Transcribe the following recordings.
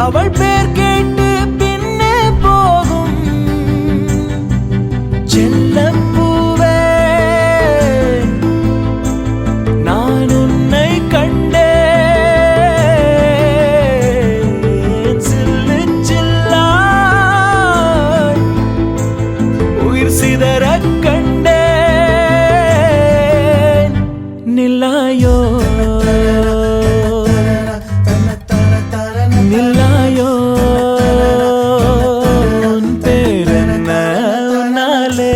அவள் பேர் கேட்டு பின்னே போகும் செல்லப்பூவே நான் உன்னை கண்டேன் சில்லு சில்லாய் உயிர் சிதறக் கண்டேன் நில்லாயோ நில்லாயோ உன் பேரென்ன உன்னாலே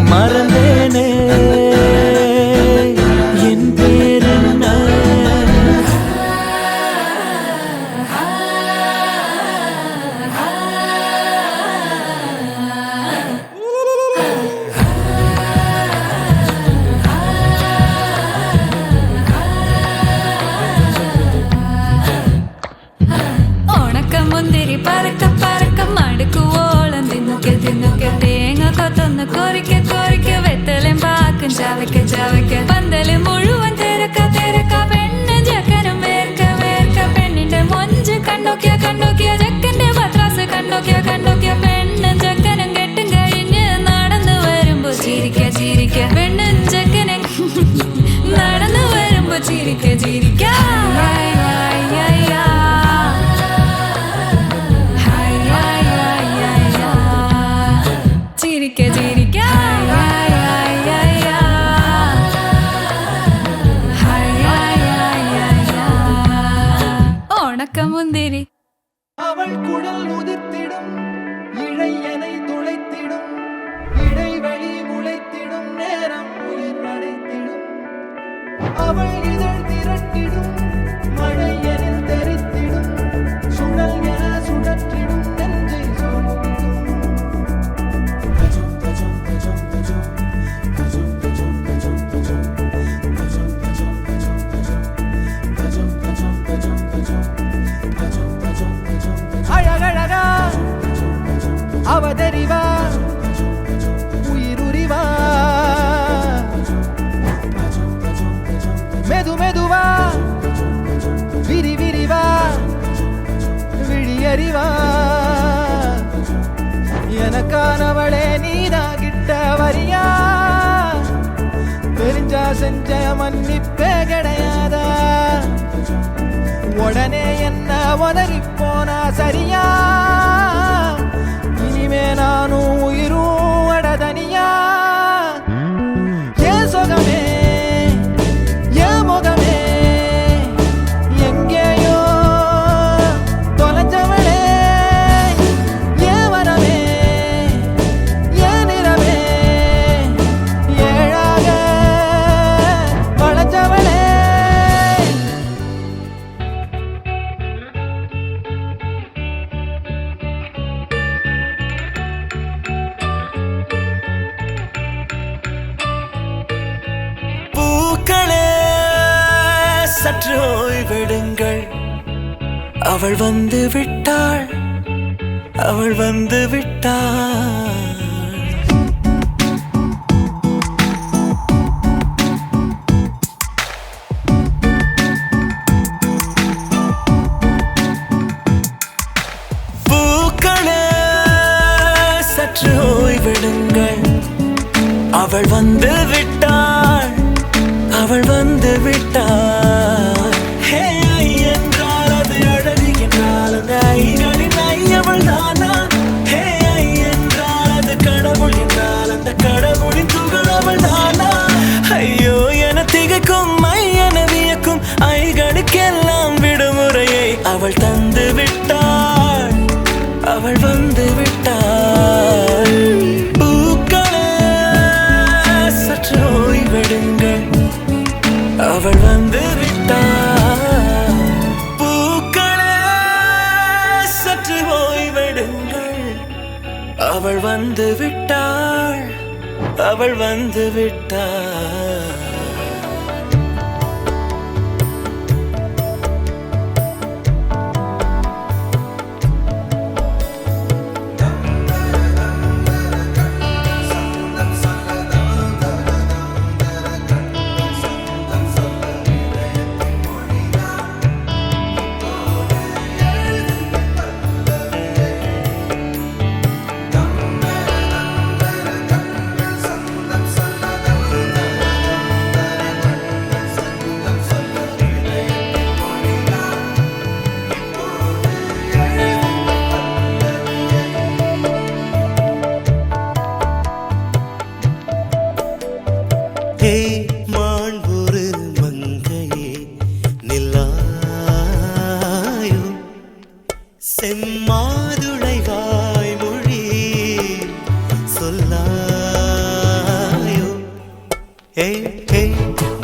மறந்தேனே என் பேரென்ன മുന്തിരി പറക്ക പറക്ക മടുക്കു ഓളം തിന്നുക്കെ തിന്നുക്കെ തേങ്ങ കൊത്തൊന്ന് കൊറിക്ക കൊറിക്ക വെത്തലും പാക്കും ചവയ്ക്ക ചവയ്ക്ക പന്തല് മുഴുവൻ തിരക്ക തിരക്ക പെണ്ണ് ജക്കനും വേർക്ക വേർക്ക പെണ്ണിന്റെ മൊഞ്ച് കണ്ടോക്കിയ കണ്ടോക്കിയ ജക്കന്റെ പത്രാസ് കണ്ടോക്കിയ കണ്ടോക്കിയ പെണ്ണും ജക്കനും കെട്ടും കഴിഞ്ഞ് നടന്നു വരുമ്പോ ചിരിക്ക ചിരിക്ക പെണ്ണും ജക്കനും നടന്നു വരുമ്പോ ചിരിക്ക ചിരിക്ക ചിരിക്ക ചിരിക്ക ഉണക്കമുന്തിരി அவள் குழல் உதிர்த்திடும் இழையனை துளைத்திடும் இடைவெளி முளைத்திடும் நேரம் உயிர் அடைத்திடும் அவள் இதழ் திரட்டிடும் மழையனில் தெரித்திடும் சுழல் என சுழற்றிடும் நெஞ்சை அழகழகா அவதறிவா உயிருரிவா மெது மெதுவா விரி விரிவா விழியறிவா எனக்கானவளே நீதான் கிட்ட வரியா தெரிஞ்சா செஞ்ச மன்னிப்பே கிடையாதா உடனே என்ன உதறி போனா சரியா இனிமே நானும் உயிரும் அடதனியா ஏன் சொகமே ஏன் முகமே எங்கேயோ தொலைஞ்சவளே ஏன் வரமே ஏன் நிறமே ஏழாக வளைஞ்சவளே பூக்களே சற்று ஓய்வெடுங்கள் அவள் வந்து விட்டாள் அவள் வந்து விட்டாள் பூக்களே சற்று ஓய்வெடுங்கள் அவள் வந்து விட்டாள் அவள் வந்து விட்டாள் ஹே ஐ என்றால் அது அழகு என்றால் அந்த ஐகளின் ஐ அவள் தானா ஹே ஐ என்றால் அது கடவுள் என்றால் அந்த கடவுளின் துகள் அவள் தானா ஐயோ என திகைக்கும் ஐ என வியக்கும் ஐகளுக்கெல்லாம் விடுமுறையை அவள் தந்து விட்டாள் அவள் வந்து விட்டாள் பூக்களே சற்று ஓய்வெடுங்கள் அவள் வந்து விட்டாள் பூக்களே சற்று ஓய்வெடுங்கள் அவள் வந்து விட்டாள் அவள் வந்து விட்டாள்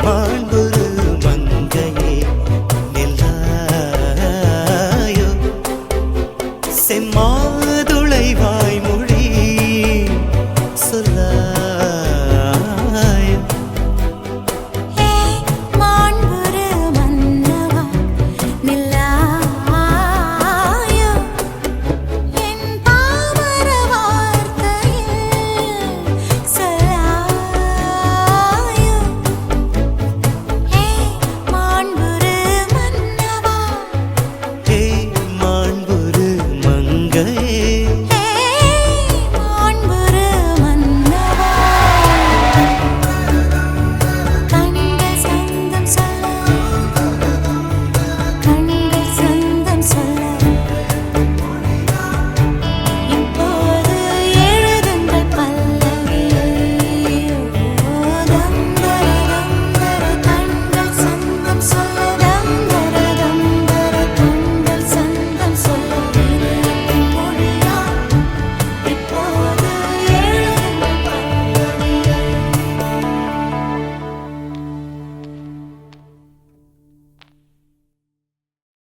மாண்புரு மங்கையே நெல்லாயோ செம்மாதுளை வா